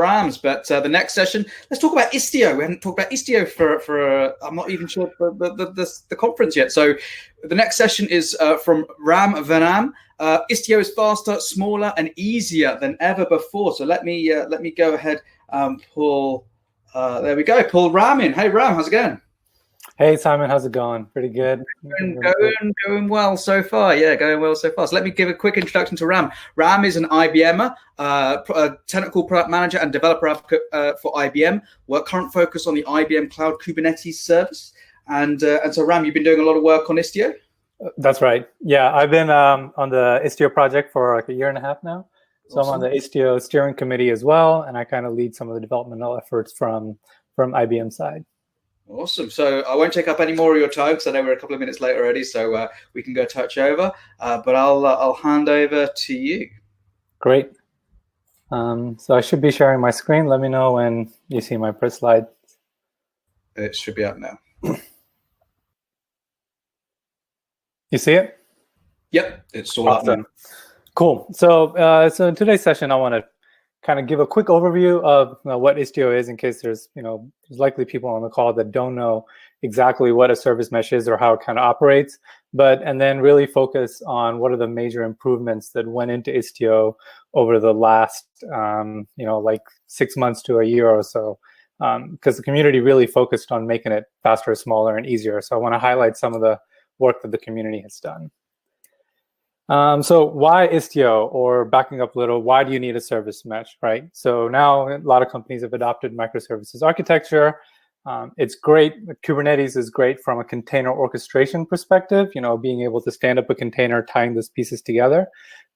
Rams, but the next session, let's talk about Istio. We haven't talked about Istio for I'm not even sure the conference yet. So the next session is from Vennam. Istio is faster, smaller, and easier than ever before. So let me go ahead and pull. There we go. Pull Ram in. Hey Ram, how's it going? Hey Simon, how's it going? Pretty good. Going well so far. Yeah, going well so far. So let me give a quick introduction to Ram. Ram is an IBMer, a technical product manager and developer advocate for IBM. Current focus on the IBM Cloud Kubernetes Service. And so Ram, you've been doing a lot of work on Istio? That's right. Yeah, I've been on the Istio project for like a year and a half now. So awesome. I'm on the Istio steering committee as well, and I kind of lead some of the developmental efforts from IBM side. Awesome. So I won't take up any more of your time because I know we're a couple of minutes late already, so we can go touch over. But I'll hand over to you. Great. So I should be sharing my screen. Let me know when you see my first slide. It should be up now. You see it? Yep, it's all awesome. Up now. Cool. So in today's session, I want to kind of give a quick overview of what Istio is, in case there's likely people on the call that don't know exactly what a service mesh is or how it kind of operates, and then really focus on what are the major improvements that went into Istio over the last like 6 months to a year or so, because the community really focused on making it faster, smaller, and easier. So I want to highlight some of the work that the community has done. So why Istio, or backing up a little, why do you need a service mesh, right? So now a lot of companies have adopted microservices architecture. It's great. Kubernetes is great from a container orchestration perspective, being able to stand up a container, tying those pieces together.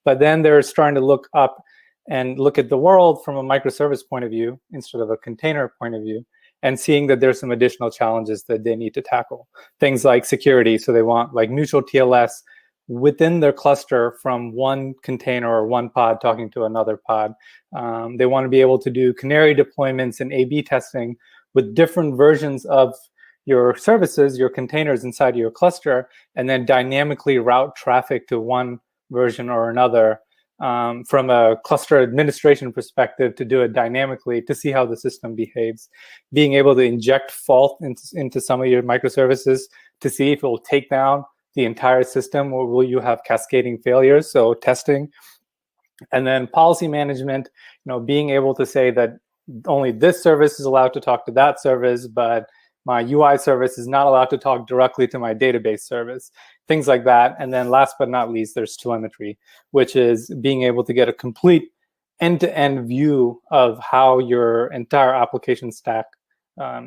But then they're starting to look up and look at the world from a microservice point of view instead of a container point of view, and seeing that there's some additional challenges that they need to tackle. Things like security. So they want like mutual TLS within their cluster from one container or one pod talking to another pod. They want to be able to do canary deployments and A/B testing with different versions of your services, your containers inside your cluster, and then dynamically route traffic to one version or another from a cluster administration perspective, to do it dynamically to see how the system behaves. Being able to inject fault into some of your microservices to see if it will take down the entire system, or will you have cascading failures? So testing. And then policy management, being able to say that only this service is allowed to talk to that service, but my UI service is not allowed to talk directly to my database service, things like that. And then last but not least, there's telemetry, which is being able to get a complete end-to-end view of how your entire application stack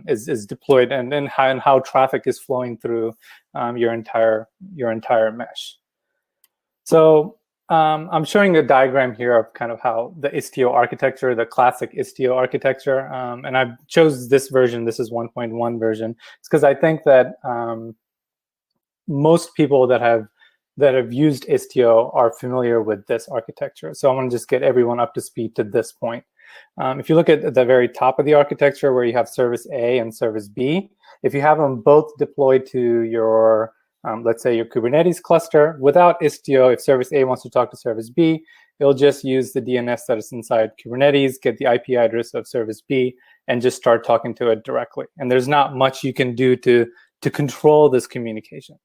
is deployed, and how traffic is flowing through your entire mesh. So I'm showing a diagram here of kind of how the Istio architecture, the classic Istio architecture, and I chose this version. This is 1.1 version. It's because I think that most people that have used Istio are familiar with this architecture. So I want to just get everyone up to speed to this point. If you look at the very top of the architecture where you have service A and service B, if you have them both deployed to your, let's say your Kubernetes cluster, without Istio, if service A wants to talk to service B, it'll just use the DNS that is inside Kubernetes, get the IP address of service B, and just start talking to it directly. And there's not much you can do to control this communication.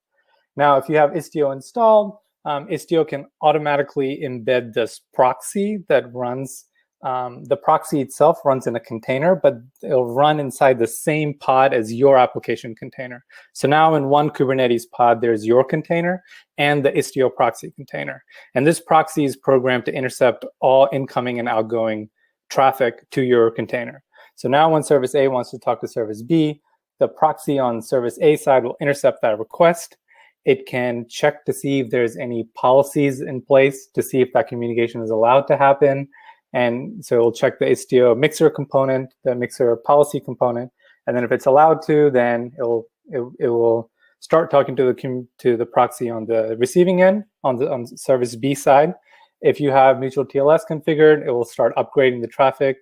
Now, if you have Istio installed, Istio can automatically embed this proxy that runs. The proxy itself runs in a container, but it'll run inside the same pod as your application container. So now in one Kubernetes pod, there's your container and the Istio proxy container. And this proxy is programmed to intercept all incoming and outgoing traffic to your container. So now when service A wants to talk to service B, the proxy on service A side will intercept that request. It can check to see if there's any policies in place to see if that communication is allowed to happen. And so it'll check the Istio mixer component, the mixer policy component, and then if it's allowed to, then it will start talking to the proxy on the receiving end, on service B side. If you have mutual TLS configured, it will start upgrading the traffic,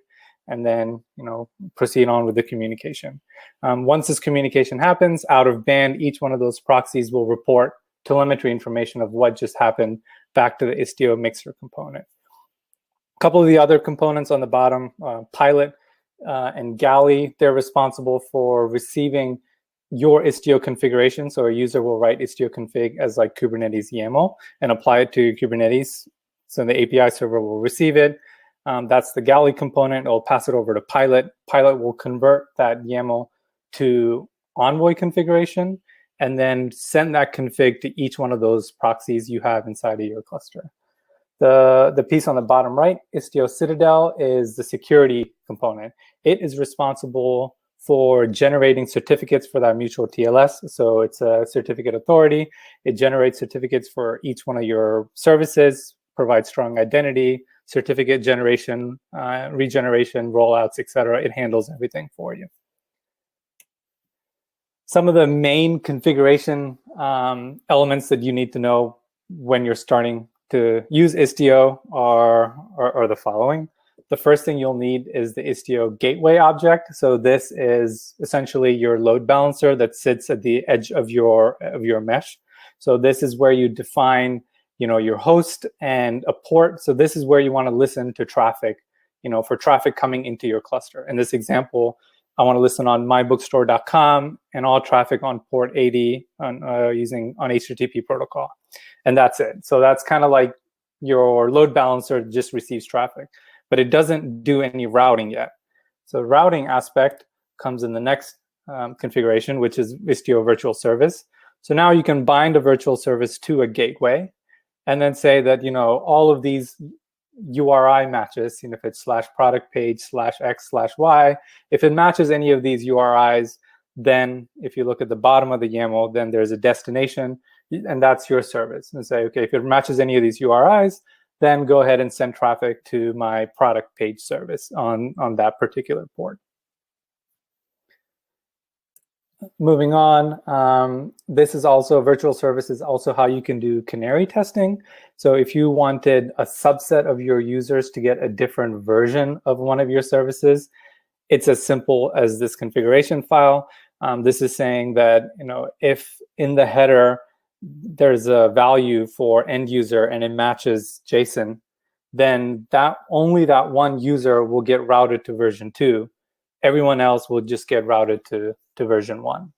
and then proceed on with the communication. Once this communication happens, out of band, each one of those proxies will report telemetry information of what just happened back to the Istio mixer component. couple of the other components on the bottom, Pilot and Galley, they're responsible for receiving your Istio configuration. So a user will write Istio config as like Kubernetes YAML and apply it to Kubernetes. So the API server will receive it. That's the Galley component. It'll pass it over to Pilot. Pilot will convert that YAML to Envoy configuration and then send that config to each one of those proxies you have inside of your cluster. The piece on the bottom right, Istio Citadel, is the security component. It is responsible for generating certificates for that mutual TLS. So it's a certificate authority. It generates certificates for each one of your services, provides strong identity, certificate generation, regeneration, rollouts, etc. It handles everything for you. Some of the main configuration elements that you need to know when you're starting to use Istio are the following. The first thing you'll need is the Istio gateway object. So this is essentially your load balancer that sits at the edge of your mesh. So this is where you define, your host and a port. So this is where you want to listen to traffic, for traffic coming into your cluster. In this example, I want to listen on mybookstore.com and all traffic on port 80 using HTTP protocol. And that's it. So that's kind of like your load balancer just receives traffic, but it doesn't do any routing yet. So the routing aspect comes in the next configuration, which is Istio Virtual Service. So now you can bind a virtual service to a gateway and then say that, all of these URI matches, if it's /product page /x/y, if it matches any of these URIs, then if you look at the bottom of the YAML, then there's a destination, and that's your service. And say, okay, if it matches any of these URIs, then go ahead and send traffic to my product page service on that particular port. Moving on, this is also, virtual service is also how you can do canary testing. So if you wanted a subset of your users to get a different version of one of your services, it's as simple as this configuration file. This is saying that, if in the header there's a value for end user and it matches JSON, then only that one user will get routed to version 2. Everyone else will just get routed to version 1.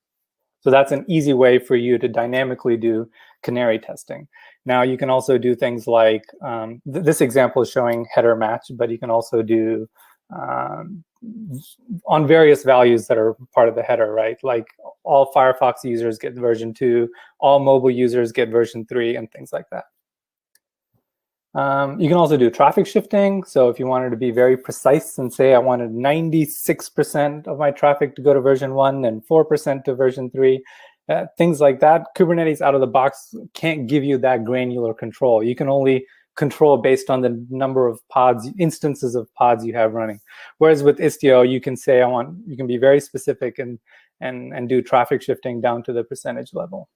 So that's an easy way for you to dynamically do canary testing. Now you can also do things like, this example is showing header match, but you can also do on various values that are part of the header, right? Like all Firefox users get version 2, all mobile users get version 3, and things like that. You can also do traffic shifting. So if you wanted to be very precise and say I wanted 96% of my traffic to go to version 1 and 4% to version 3, things like that, Kubernetes out of the box can't give you that granular control. You can only control based on the number of pods, instances of pods you have running. Whereas with Istio, you can say you can be very specific and do traffic shifting down to the percentage level.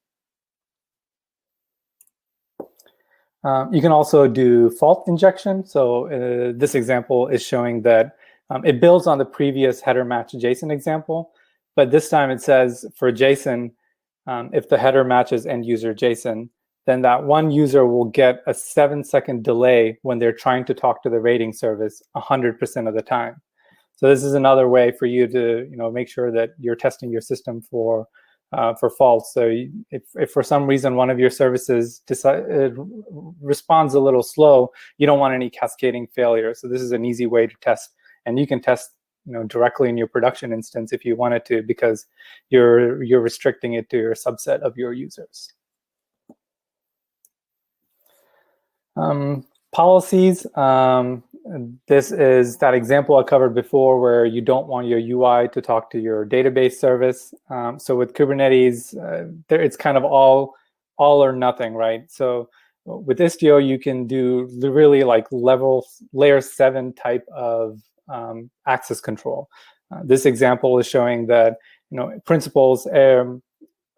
You can also do fault injection. So this example is showing that it builds on the previous header match JSON example, but this time it says for JSON, if the header matches end user JSON, then that one user will get a 7-second delay when they're trying to talk to the rating service 100% of the time. So this is another way for you to make sure that you're testing your system for faults. So if for some reason one of your services responds a little slow, you don't want any cascading failure. So this is an easy way to test, and you can test directly in your production instance if you wanted to, because you're restricting it to your subset of your users. Policies. This is that example I covered before where you don't want your UI to talk to your database service. So with Kubernetes, it's kind of all or nothing, right? So with Istio, you can do really like layer 7 type of access control. This example is showing that principals,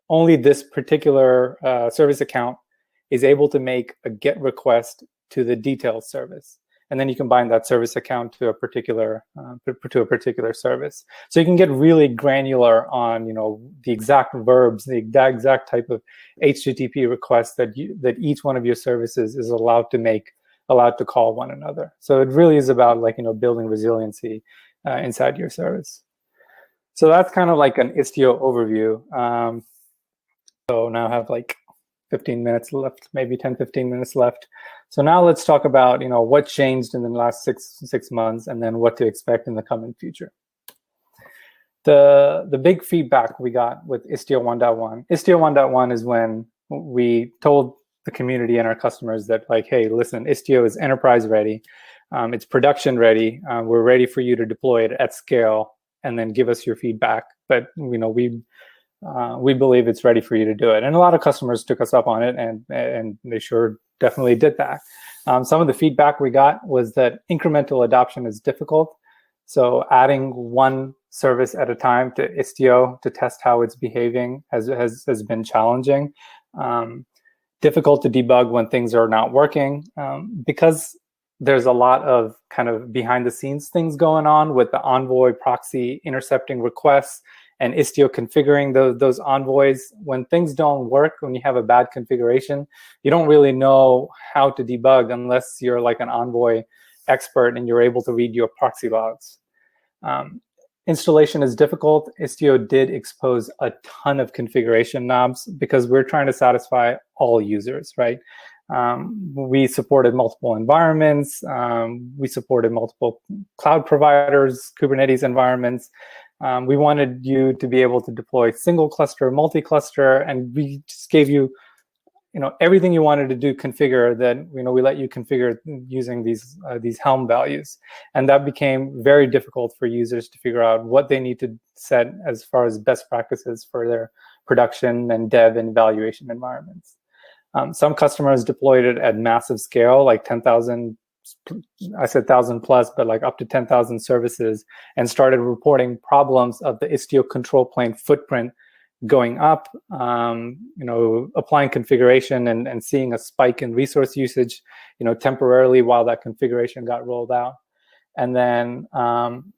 only this particular service account is able to make a GET request to the details service. And then you can bind that service account to a particular service. So you can get really granular on the exact verbs, the exact type of HTTP requests that each one of your services is allowed to make allowed to call one another. So it really is about like, building resiliency inside your service. So that's kind of like an Istio overview. So now I have like 15 minutes left, maybe 10, 15 minutes left. So now let's talk about, what changed in the last six months and then what to expect in the coming future. The big feedback we got with Istio 1.1. Istio 1.1 is when we told the community and our customers that like, hey, listen, Istio is enterprise ready. It's production ready. We're ready for you to deploy it at scale and then give us your feedback. But we believe it's ready for you to do it. And a lot of customers took us up on it, and they sure definitely did that. Some of the feedback we got was that incremental adoption is difficult. So adding one service at a time to Istio to test how it's behaving has been challenging. Difficult to debug when things are not working, because there's a lot of kind of behind the scenes things going on with the Envoy proxy intercepting requests and Istio configuring those envoys. When things don't work, when you have a bad configuration, you don't really know how to debug unless you're like an Envoy expert and you're able to read your proxy logs. Installation is difficult. Istio did expose a ton of configuration knobs because we're trying to satisfy all users, right? We supported multiple environments. We supported multiple cloud providers, Kubernetes environments. We wanted you to be able to deploy single cluster, multi-cluster, and we just gave you, everything you wanted to do configure that, we let you configure using these Helm values. And that became very difficult for users to figure out what they need to set as far as best practices for their production and dev and evaluation environments. Some customers deployed it at massive scale, like 10,000, I said 1,000 plus, but like up to 10,000 services, and started reporting problems of the Istio control plane footprint going up, applying configuration and seeing a spike in resource usage, temporarily while that configuration got rolled out. And then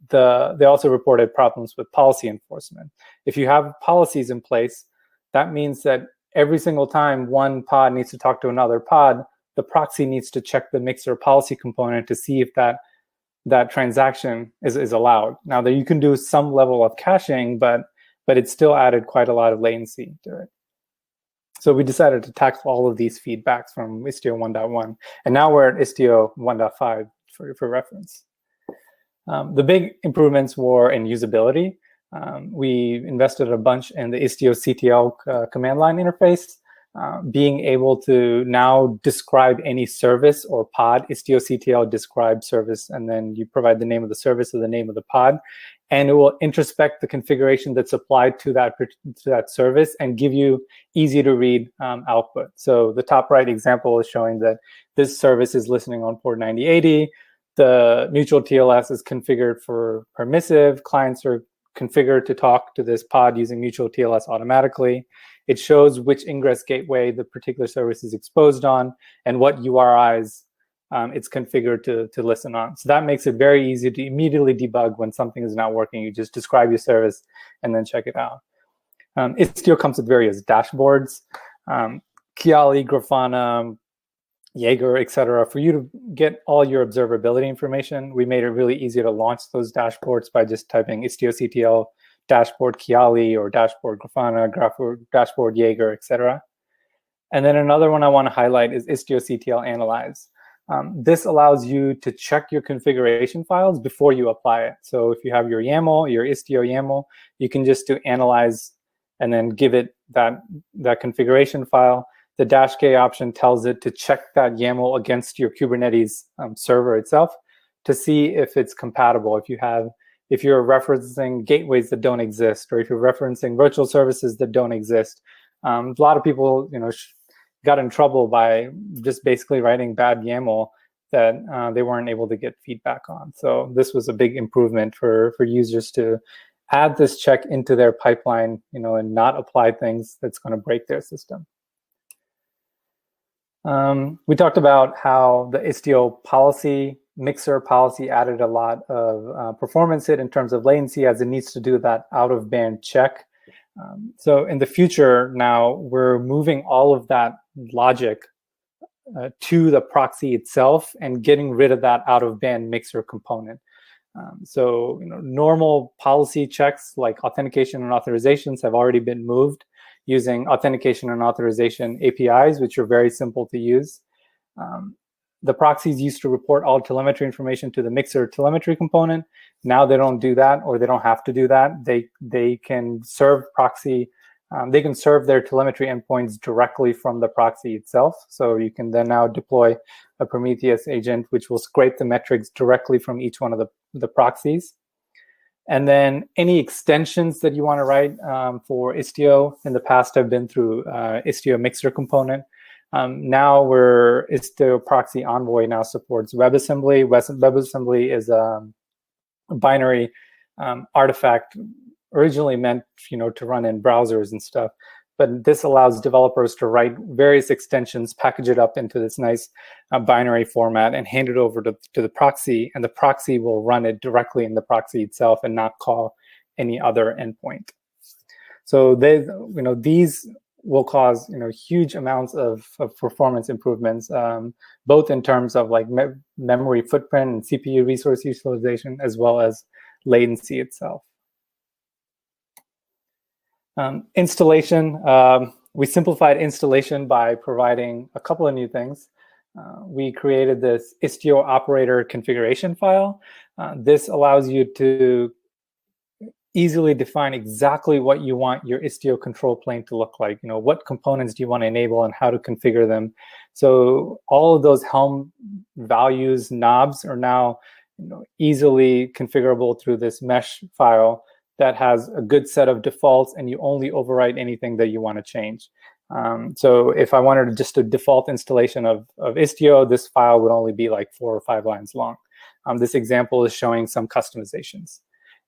they also reported problems with policy enforcement. If you have policies in place, that means that every single time one pod needs to talk to another pod, the proxy needs to check the mixer policy component to see if that transaction is allowed. Now, that you can do some level of caching, but it still added quite a lot of latency to it. So we decided to tackle all of these feedbacks from Istio 1.1, and now we're at Istio 1.5 for reference. The big improvements were in usability. We invested a bunch in the Istio CTL command line interface, being able to now describe any service or pod. Istio CTL describe service, and then you provide the name of the service or the name of the pod, and it will introspect the configuration that's applied to that service and give you easy to read output. So the top right example is showing that this service is listening on port 9080. The neutral TLS is configured for permissive. Clients are configured to talk to this pod using neutral TLS automatically. It shows which ingress gateway the particular service is exposed on and what URIs it's configured to listen on. So that makes it very easy to immediately debug when something is not working. You just describe your service and then check it out. Istio comes with various dashboards, Kiali, Grafana, Jaeger, etc. For you to get all your observability information, we made it really easy to launch those dashboards by just typing Istio CTL dashboard Kiali or dashboard Grafana, dashboard Jaeger, etc. And then another one I want to highlight is Istio CTL Analyze. This allows you to check your configuration files before you apply it. So if you have your YAML, your Istio YAML, you can just do analyze and then give it that configuration file. The -K option tells it to check that YAML against your Kubernetes server itself to see if it's compatible. If you're referencing gateways that don't exist, or if you're referencing virtual services that don't exist. A lot of people, got in trouble by just basically writing bad YAML that they weren't able to get feedback on. So this was a big improvement for users to add this check into their pipeline, and not apply things that's going to break their system. We talked about how the Istio policy, mixer policy, added a lot of performance hit in terms of latency, as it needs to do that out-of-band check. So in the future now, we're moving all of that logic to the proxy itself and getting rid of that out-of-band mixer component. So normal policy checks like authentication and authorizations have already been moved using authentication and authorization APIs, which are very simple to use. The proxies used to report all telemetry information to the mixer telemetry component. Now they don't do that, or they don't have to do that. They can serve proxy. They can serve their telemetry endpoints directly from the proxy itself. So you can then now deploy a Prometheus agent, which will scrape the metrics directly from each one of the proxies. And then any extensions that you want to write for Istio in the past have been through Istio Mixer component. Now Istio Proxy Envoy now supports WebAssembly. WebAssembly is a binary artifact originally meant to run in browsers and stuff. But this allows developers to write various extensions, package it up into this nice binary format, and hand it over to the proxy, and the proxy will run it directly in the proxy itself and not call any other endpoint. So these will cause huge amounts of performance improvements, both in terms of like memory footprint and CPU resource utilization, as well as latency itself. Installation, we simplified installation by providing a couple of new things. We created this Istio operator configuration file. This allows you to easily define exactly what you want your Istio control plane to look like. What components do you want to enable and how to configure them. So all of those Helm values knobs are now easily configurable through this mesh file that has a good set of defaults, and you only overwrite anything that you want to change. So if I wanted just a default installation of Istio, this file would only be like 4 or 5 lines long. This example is showing some customizations.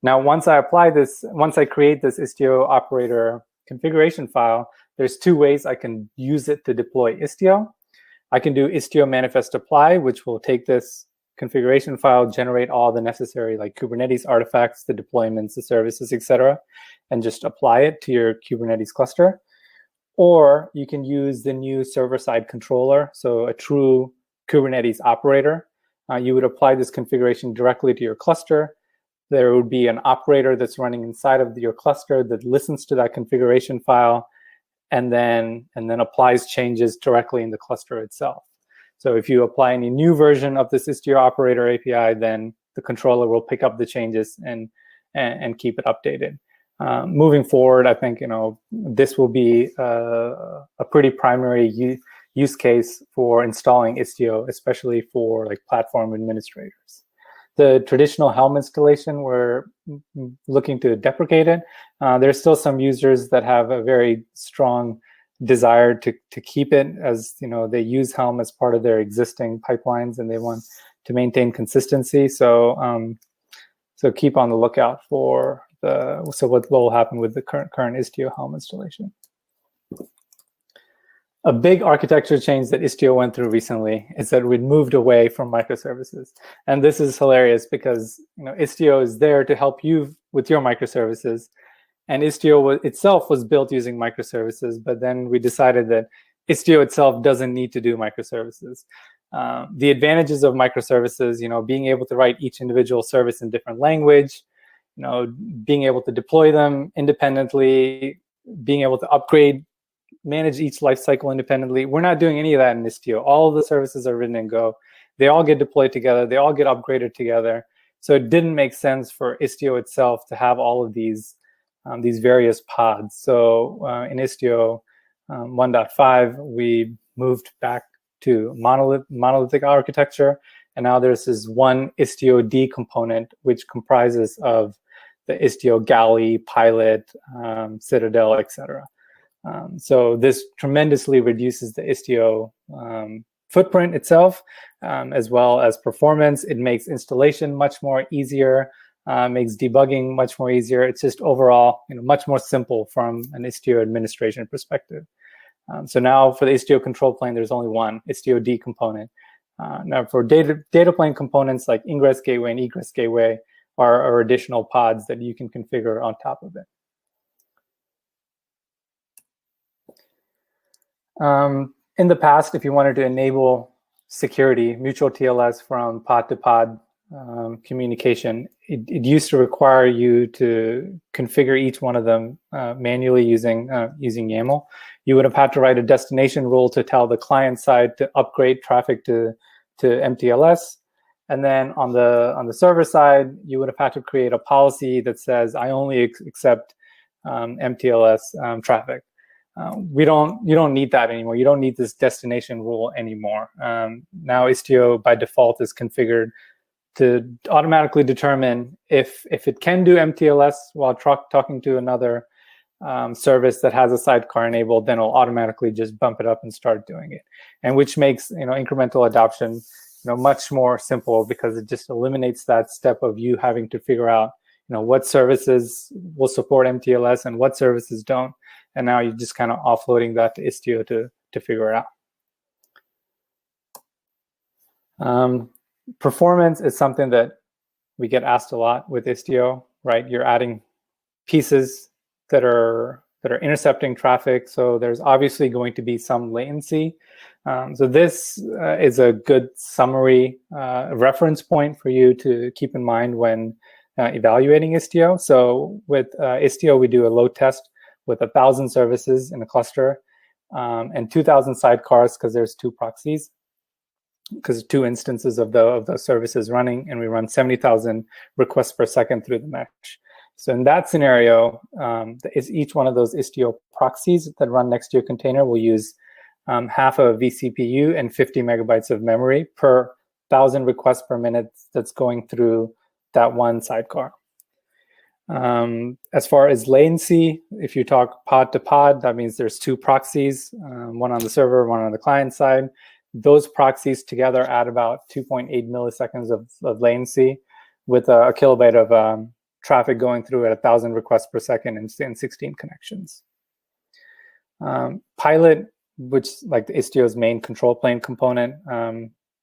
Now, once I create this Istio operator configuration file, there's 2 ways I can use it to deploy Istio. I can do Istio manifest apply, which will take this configuration file, generate all the necessary like Kubernetes artifacts, the deployments, the services, etc., and just apply it to your Kubernetes cluster. Or you can use the new server-side controller, so a true Kubernetes operator. You would apply this configuration directly to your cluster. There would be an operator that's running inside of your cluster that listens to that configuration file and then applies changes directly in the cluster itself. So if you apply any new version of this Istio operator API, then the controller will pick up the changes and keep it updated. Moving forward, I think this will be a pretty primary use case for installing Istio, especially for like platform administrators. The traditional Helm installation, we're looking to deprecate it. There's still some users that have a very strong desire to keep it, as they use Helm as part of their existing pipelines and they want to maintain consistency. So keep on the lookout for what will happen with the current Istio Helm installation. A big architecture change that Istio went through recently is that we moved away from microservices. And this is hilarious because Istio is there to help you with your microservices. And Istio itself was built using microservices, but then we decided that Istio itself doesn't need to do microservices. The advantages of microservices, being able to write each individual service in different language, being able to deploy them independently, being able to manage each lifecycle independently. We're not doing any of that in Istio. All of the services are written in Go. They all get deployed together. They all get upgraded together. So it didn't make sense for Istio itself to have all of these various pods. So in Istio 1.5, we moved back to monolithic architecture, and now there's this one Istio D component, which comprises of the Istio Galley, Pilot, Citadel, etc. So this tremendously reduces the Istio footprint itself, as well as performance. It makes installation much more easier, makes debugging much more easier. It's just overall much more simple from an Istio administration perspective. So now for the Istio control plane, there's only one Istio D component. Now for data plane components like ingress gateway and egress gateway are additional pods that you can configure on top of it. In the past, if you wanted to enable security, mutual TLS from pod to pod communication, it used to require you to configure each one of them manually using YAML. You would have had to write a destination rule to tell the client side to upgrade traffic to MTLS. And then on the server side, you would have had to create a policy that says, I only accept MTLS traffic. You don't need that anymore. You don't need this destination rule anymore. Now Istio by default is configured to automatically determine if it can do MTLS while talking to another service that has a sidecar enabled, then it'll automatically just bump it up and start doing it, and which makes incremental adoption much more simple, because it just eliminates that step of you having to figure out what services will support MTLS and what services don't, and now you're just kind of offloading that to Istio to figure it out. Performance is something that we get asked a lot with Istio, right? You're adding pieces that are intercepting traffic, so there's obviously going to be some latency. So this is a good summary reference point for you to keep in mind when evaluating Istio. So with Istio, we do a load test with 1,000 services in a cluster and 2,000 sidecars, because there's 2 proxies, because 2 instances of those services running, and we run 70,000 requests per second through the mesh. So in that scenario, is each one of those Istio proxies that run next to your container will use half a vCPU and 50 megabytes of memory per 1,000 requests per minute that's going through that one sidecar. As far as latency, if you talk pod to pod, that means there's 2 proxies, one on the server, one on the client side. Those proxies together add about 2.8 milliseconds of latency, with a kilobyte of traffic going through at 1,000 requests per second and 16 connections. Pilot, which like Istio's main control plane component,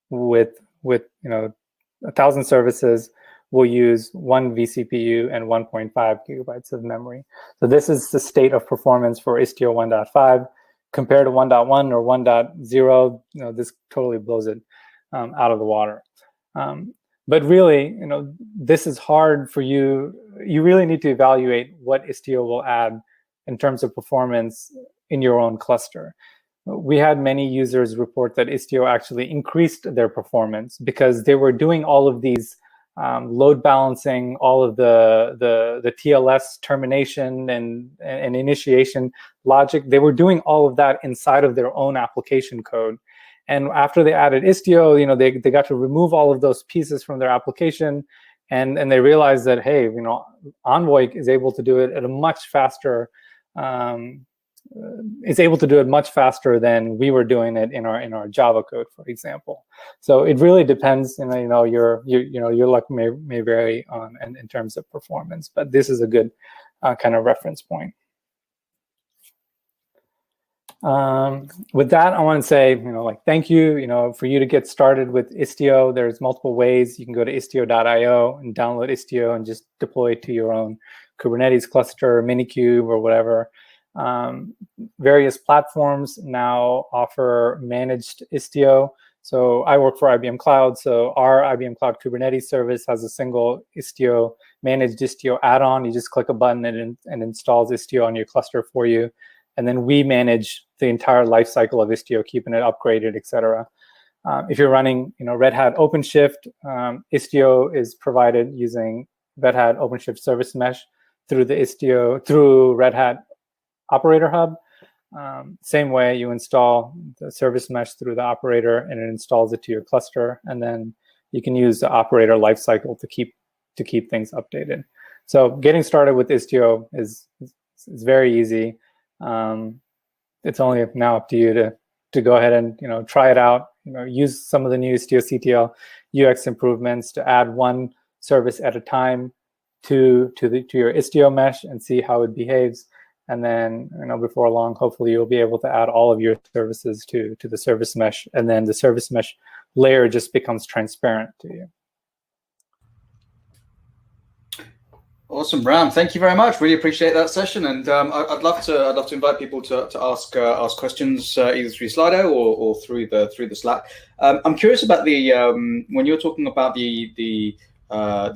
with 1,000 services, will use 1 vCPU and 1.5 gigabytes of memory. So this is the state of performance for Istio 1.5. Compared to 1.1 or 1.0, this totally blows it out of the water. But really, this is hard for you. You really need to evaluate what Istio will add in terms of performance in your own cluster. We had many users report that Istio actually increased their performance because they were doing all of these load balancing, all of the TLS termination and initiation logic. They were doing all of that inside of their own application code. And after they added Istio, they got to remove all of those pieces from their application, and they realized that, hey, Envoy is able to do it at a much faster. Is able to do it much faster than we were doing it in our Java code, for example. So it really depends. Your luck may vary on in terms of performance, but this is a good kind of reference point. With that, I want to say, thank you, for you to get started with Istio. There's multiple ways. You can go to istio.io and download Istio and just deploy it to your own Kubernetes cluster, Minikube, or whatever. Various platforms now offer managed Istio. So I work for IBM Cloud. So our IBM Cloud Kubernetes service has a single Istio, managed Istio add-on. You just click a button and installs Istio on your cluster for you. And then we manage the entire lifecycle of Istio, keeping it upgraded, et cetera. If you're running, Red Hat OpenShift, Istio is provided using Red Hat OpenShift Service Mesh through Red Hat Operator Hub. Same way, you install the service mesh through the operator, and it installs it to your cluster, and then you can use the operator lifecycle to keep things updated. So getting started with Istio is very easy. It's only now up to you to go ahead and try it out. Use some of the new Istio CTL UX improvements to add one service at a time to your Istio mesh and see how it behaves. And then, before long, hopefully you'll be able to add all of your services to the service mesh, and then the service mesh layer just becomes transparent to you. Awesome, Ram. Thank you very much. Really appreciate that session, and I'd love to invite people to ask questions either through Slido or through the Slack. I'm curious about the when you're talking about the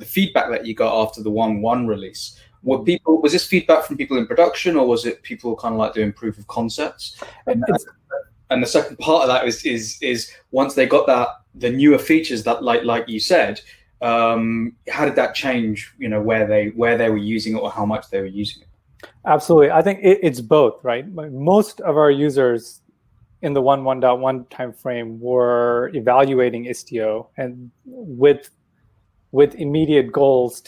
feedback that you got after the 1.1 release. Was this feedback from people in production, or was it people kind of like doing proof of concepts? And the second part of that is once they got the newer features that like you said. How did that change, where they were using it or how much they were using it? Absolutely. I think it's both, right? Most of our users in the 1.1 timeframe were evaluating Istio, and with immediate goals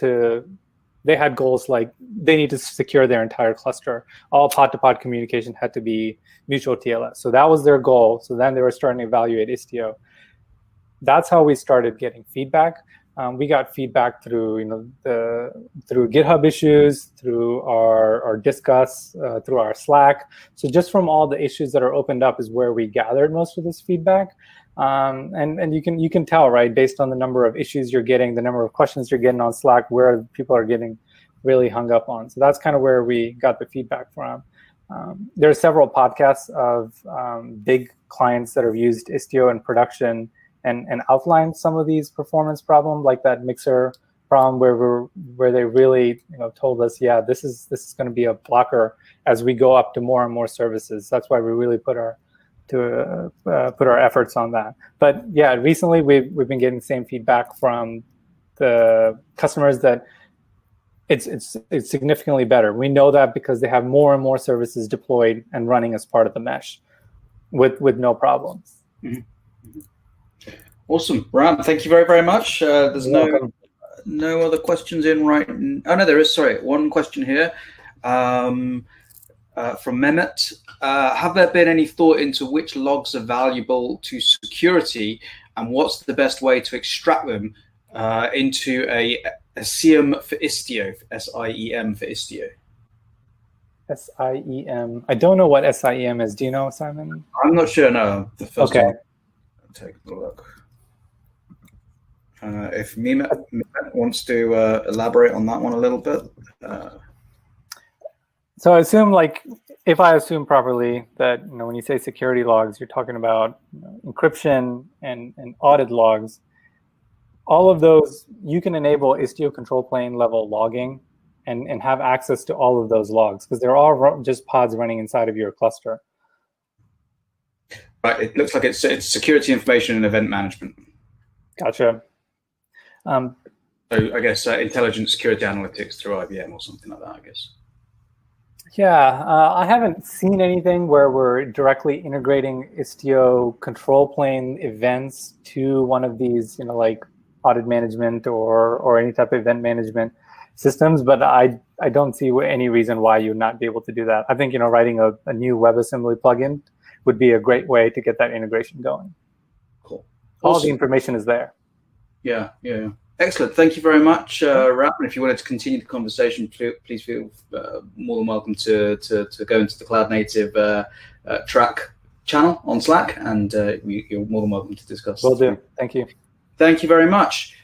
they had goals like they need to secure their entire cluster. All pod-to-pod communication had to be mutual TLS. So that was their goal. So then they were starting to evaluate Istio. That's how we started getting feedback. We got feedback through through GitHub issues, through our Discuss, through our Slack. So just from all the issues that are opened up is where we gathered most of this feedback. And you can tell, right, based on the number of issues you're getting, the number of questions you're getting on Slack, where people are getting really hung up on. So that's kind of where we got the feedback from. There are several podcasts of big clients that have used Istio in production and outlined some of these performance problems, like that mixer problem where they really told us, yeah, this is going to be a blocker as we go up to more and more services. That's why we really put our efforts on that. But yeah, recently we've been getting the same feedback from the customers that it's significantly better. We know that because they have more and more services deployed and running as part of the mesh with no problems. Mm-hmm. Awesome, Ram. Thank you very, very much. There's no other questions in right. Oh no, there is. Sorry, one question here from Mehmet. Have there been any thought into which logs are valuable to security, and what's the best way to extract them into a SIEM for Istio? SIEM for Istio. SIEM. I don't know what SIEM is. Do you know, Simon? I'm not sure. No. The first okay. One. Take a look. If Mehmet wants to elaborate on that one a little bit. So I assume, if I assume properly, that when you say security logs, you're talking about encryption and audit logs. All of those, you can enable Istio control plane level logging and have access to all of those logs because they're all just pods running inside of your cluster. Right. It looks like it's security information and event management. Gotcha. So I guess intelligent security analytics through IBM or something like that, I guess. Yeah, I haven't seen anything where we're directly integrating Istio control plane events to one of these, like audit management or any type of event management systems. But I don't see any reason why you would not be able to do that. I think writing a new WebAssembly plugin would be a great way to get that integration going. Cool. All the information is there. Yeah. Excellent. Thank you very much, Ram. And if you wanted to continue the conversation, please feel more than welcome to go into the Cloud Native track channel on Slack, and you're more than welcome to discuss. Will do. Thank you. Thank you very much.